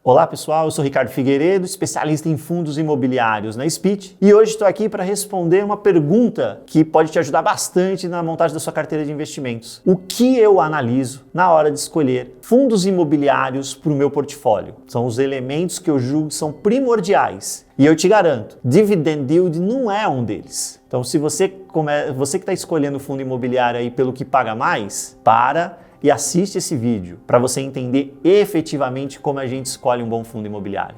Olá pessoal, eu sou Ricardo Figueiredo, especialista em fundos imobiliários na Speech, e hoje estou aqui para responder uma pergunta que pode te ajudar bastante na montagem da sua carteira de investimentos. O que eu analiso na hora de escolher fundos imobiliários para o meu portfólio? São os elementos que eu julgo que são primordiais. E eu te garanto, dividend yield não é um deles. Então se você que está escolhendo fundo imobiliário aí pelo que paga mais, para e assiste esse vídeo para você entender efetivamente como a gente escolhe um bom fundo imobiliário.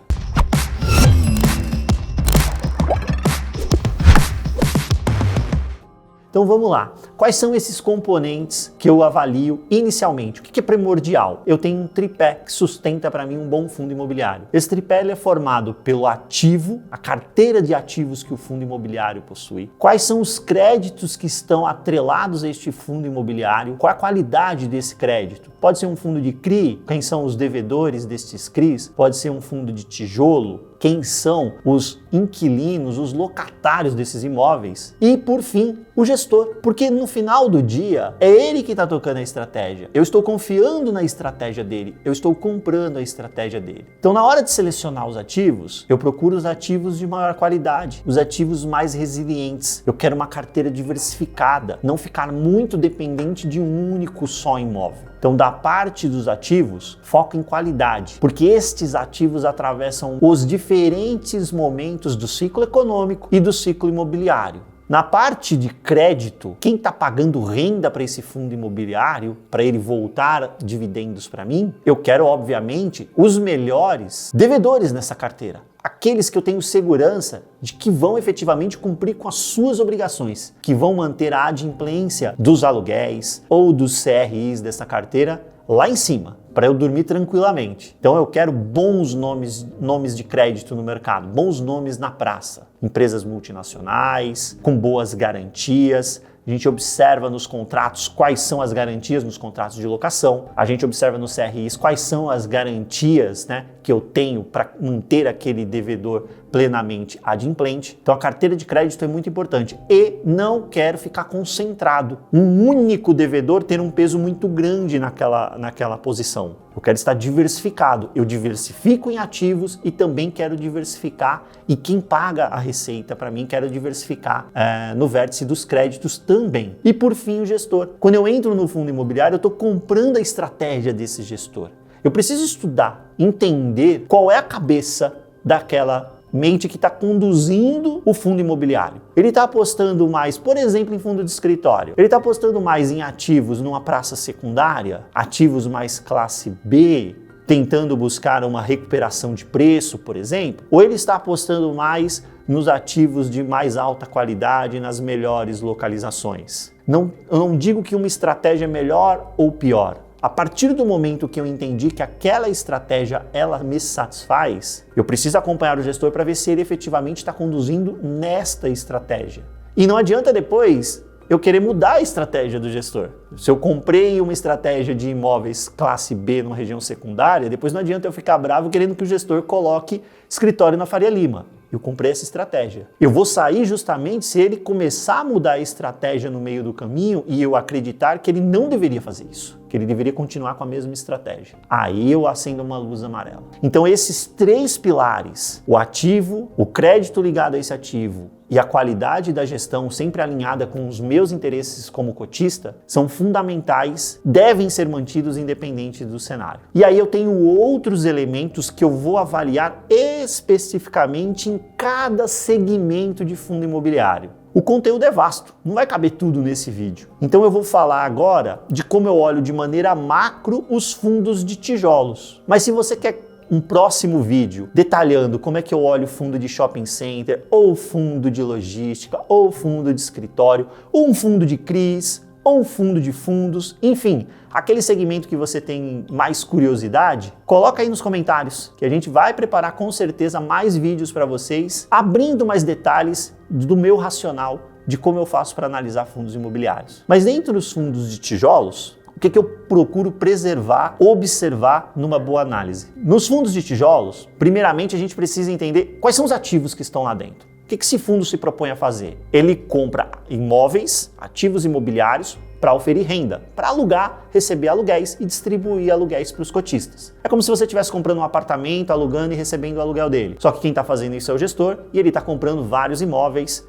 Então vamos lá. Quais são esses componentes que eu avalio inicialmente? O que é primordial? Eu tenho um tripé que sustenta para mim um bom fundo imobiliário. Esse tripé é formado pelo ativo, a carteira de ativos que o fundo imobiliário possui. Quais são os créditos que estão atrelados a este fundo imobiliário? Qual a qualidade desse crédito? Pode ser um fundo de CRI, quem são os devedores destes CRIs? Pode ser um fundo de tijolo, quem são os inquilinos, os locatários desses imóveis. E, por fim, o gestor. Porque no final do dia, é ele que está tocando a estratégia. Eu estou confiando na estratégia dele. Eu estou comprando a estratégia dele. Então, na hora de selecionar os ativos, eu procuro os ativos de maior qualidade, os ativos mais resilientes. Eu quero uma carteira diversificada, não ficar muito dependente de um único só imóvel. Então, da parte dos ativos, foco em qualidade, porque estes ativos atravessam os diferentes momentos do ciclo econômico e do ciclo imobiliário. Na parte de crédito, quem está pagando renda para esse fundo imobiliário, para ele voltar dividendos para mim, eu quero, obviamente, os melhores devedores nessa carteira. Aqueles que eu tenho segurança de que vão efetivamente cumprir com as suas obrigações, que vão manter a adimplência dos aluguéis ou dos CRIs dessa carteira lá em cima, para eu dormir tranquilamente. Então eu quero bons nomes de crédito no mercado, bons nomes na praça. Empresas multinacionais, com boas garantias. A gente observa nos contratos quais são as garantias nos contratos de locação. A gente observa nos CRIs quais são as garantias, que eu tenho para manter aquele devedor plenamente adimplente. Então a carteira de crédito é muito importante. E não quero ficar concentrado. Um único devedor ter um peso muito grande naquela posição. Eu quero estar diversificado. Eu diversifico em ativos e também quero diversificar. E quem paga a receita para mim, quero diversificar no vértice dos créditos também. E por fim, o gestor. Quando eu entro no fundo imobiliário, eu estou comprando a estratégia desse gestor. Eu preciso estudar, entender qual é a cabeça daquela mente que está conduzindo o fundo imobiliário. Ele está apostando mais, por exemplo, em fundo de escritório. Ele está apostando mais em ativos numa praça secundária, ativos mais classe B, tentando buscar uma recuperação de preço, por exemplo. Ou ele está apostando mais nos ativos de mais alta qualidade, nas melhores localizações. Eu não digo que uma estratégia é melhor ou pior. A partir do momento que eu entendi que aquela estratégia ela me satisfaz, eu preciso acompanhar o gestor para ver se ele efetivamente está conduzindo nesta estratégia. E não adianta depois eu querer mudar a estratégia do gestor. Se eu comprei uma estratégia de imóveis classe B numa região secundária, depois não adianta eu ficar bravo querendo que o gestor coloque escritório na Faria Lima. Eu comprei essa estratégia. Eu vou sair justamente se ele começar a mudar a estratégia no meio do caminho e eu acreditar que ele não deveria fazer isso, que ele deveria continuar com a mesma estratégia. Aí eu acendo uma luz amarela. Então esses três pilares, o ativo, o crédito ligado a esse ativo e a qualidade da gestão sempre alinhada com os meus interesses como cotista, são fundamentais, devem ser mantidos independente do cenário. E aí eu tenho outros elementos que eu vou avaliar especificamente em cada segmento de fundo imobiliário. O conteúdo é vasto, não vai caber tudo nesse vídeo. Então eu vou falar agora de como eu olho de maneira macro os fundos de tijolos. Mas se você quer um próximo vídeo detalhando como é que eu olho fundo de shopping center, ou fundo de logística, ou fundo de escritório, ou um fundo de CRIs, ou um fundo de fundos, enfim, aquele segmento que você tem mais curiosidade, coloca aí nos comentários, que a gente vai preparar com certeza mais vídeos para vocês, abrindo mais detalhes do meu racional de como eu faço para analisar fundos imobiliários. Mas dentro dos fundos de tijolos, o que eu procuro preservar, observar numa boa análise? Nos fundos de tijolos, primeiramente a gente precisa entender quais são os ativos que estão lá dentro. O que esse fundo se propõe a fazer? Ele compra imóveis, ativos imobiliários, para oferir renda, para alugar, receber aluguéis e distribuir aluguéis para os cotistas. É como se você estivesse comprando um apartamento, alugando e recebendo o aluguel dele. Só que quem está fazendo isso é o gestor e ele está comprando vários imóveis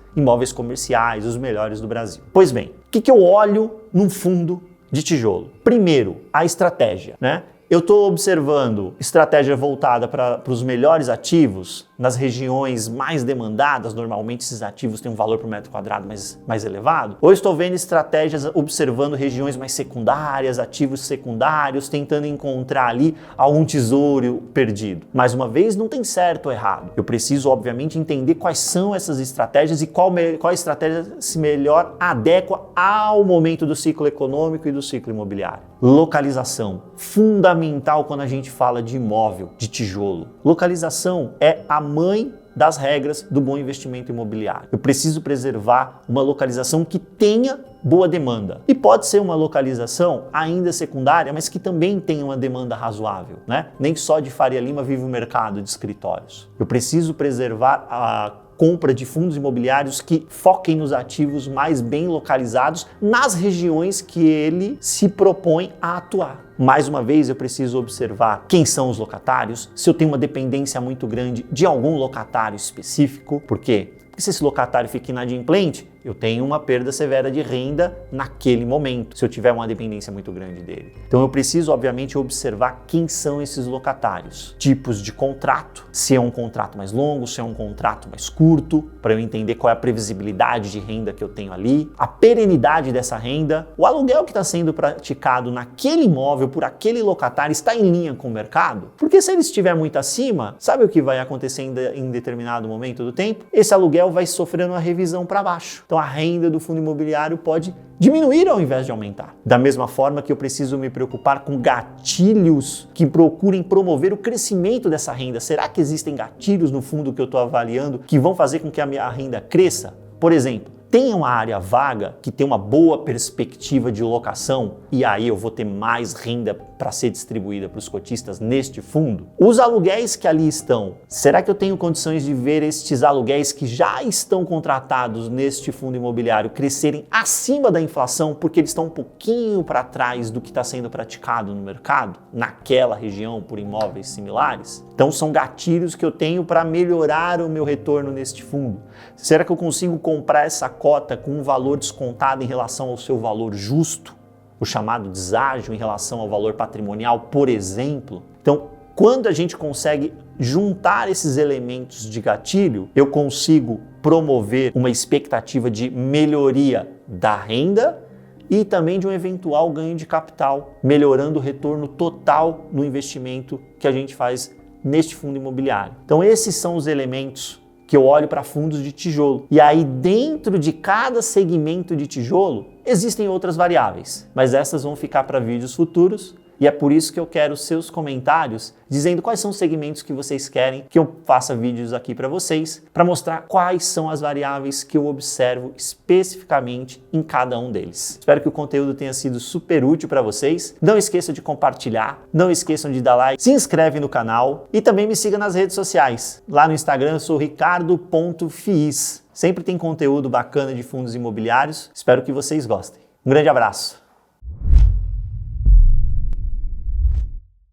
comerciais, os melhores do Brasil. Pois bem, o que eu olho num fundo de tijolo? Primeiro, a estratégia, né? Eu estou observando estratégia voltada para os melhores ativos nas regiões mais demandadas, normalmente esses ativos têm um valor por metro quadrado mais elevado, ou estou vendo estratégias observando regiões mais secundárias, ativos secundários, tentando encontrar ali algum tesouro perdido. Mais uma vez, não tem certo ou errado. Eu preciso, obviamente, entender quais são essas estratégias e qual estratégia se melhor adequa ao momento do ciclo econômico e do ciclo imobiliário. Localização, fundamental quando a gente fala de imóvel, de tijolo. Localização é a mãe das regras do bom investimento imobiliário. Eu preciso preservar uma localização que tenha boa demanda. E pode ser uma localização ainda secundária, mas que também tenha uma demanda razoável, né? Nem só de Faria Lima vive o mercado de escritórios. Eu preciso preservar a compra de fundos imobiliários que foquem nos ativos mais bem localizados nas regiões que ele se propõe a atuar. Mais uma vez, eu preciso observar quem são os locatários, se eu tenho uma dependência muito grande de algum locatário específico. Por quê? Porque se esse locatário fica inadimplente, eu tenho uma perda severa de renda naquele momento, se eu tiver uma dependência muito grande dele. Então eu preciso, obviamente, observar quem são esses locatários, tipos de contrato, se é um contrato mais longo, se é um contrato mais curto, para eu entender qual é a previsibilidade de renda que eu tenho ali, a perenidade dessa renda, o aluguel que está sendo praticado naquele imóvel por aquele locatário está em linha com o mercado? Porque se ele estiver muito acima, sabe o que vai acontecer em determinado momento do tempo? Esse aluguel vai sofrendo uma revisão para baixo. Então a renda do fundo imobiliário pode diminuir ao invés de aumentar. Da mesma forma que eu preciso me preocupar com gatilhos que procurem promover o crescimento dessa renda. Será que existem gatilhos no fundo que eu estou avaliando que vão fazer com que a minha renda cresça? Por exemplo, tem uma área vaga que tem uma boa perspectiva de locação e aí eu vou ter mais renda para ser distribuída para os cotistas neste fundo? Os aluguéis que ali estão, será que eu tenho condições de ver estes aluguéis que já estão contratados neste fundo imobiliário crescerem acima da inflação porque eles estão um pouquinho para trás do que está sendo praticado no mercado, naquela região por imóveis similares? Então são gatilhos que eu tenho para melhorar o meu retorno neste fundo. Será que eu consigo comprar essa cota com um valor descontado em relação ao seu valor justo, o chamado deságio em relação ao valor patrimonial, por exemplo? Então, quando a gente consegue juntar esses elementos de gatilho, eu consigo promover uma expectativa de melhoria da renda e também de um eventual ganho de capital, melhorando o retorno total no investimento que a gente faz neste fundo imobiliário. Então, esses são os elementos que eu olho para fundos de tijolo. E aí, dentro de cada segmento de tijolo, existem outras variáveis, mas essas vão ficar para vídeos futuros. E é por isso que eu quero seus comentários dizendo quais são os segmentos que vocês querem que eu faça vídeos aqui para vocês, para mostrar quais são as variáveis que eu observo especificamente em cada um deles. Espero que o conteúdo tenha sido super útil para vocês. Não esqueçam de compartilhar, não esqueçam de dar like, se inscreve no canal e também me siga nas redes sociais. Lá no Instagram eu sou ricardo.fiis. Sempre tem conteúdo bacana de fundos imobiliários. Espero que vocês gostem. Um grande abraço!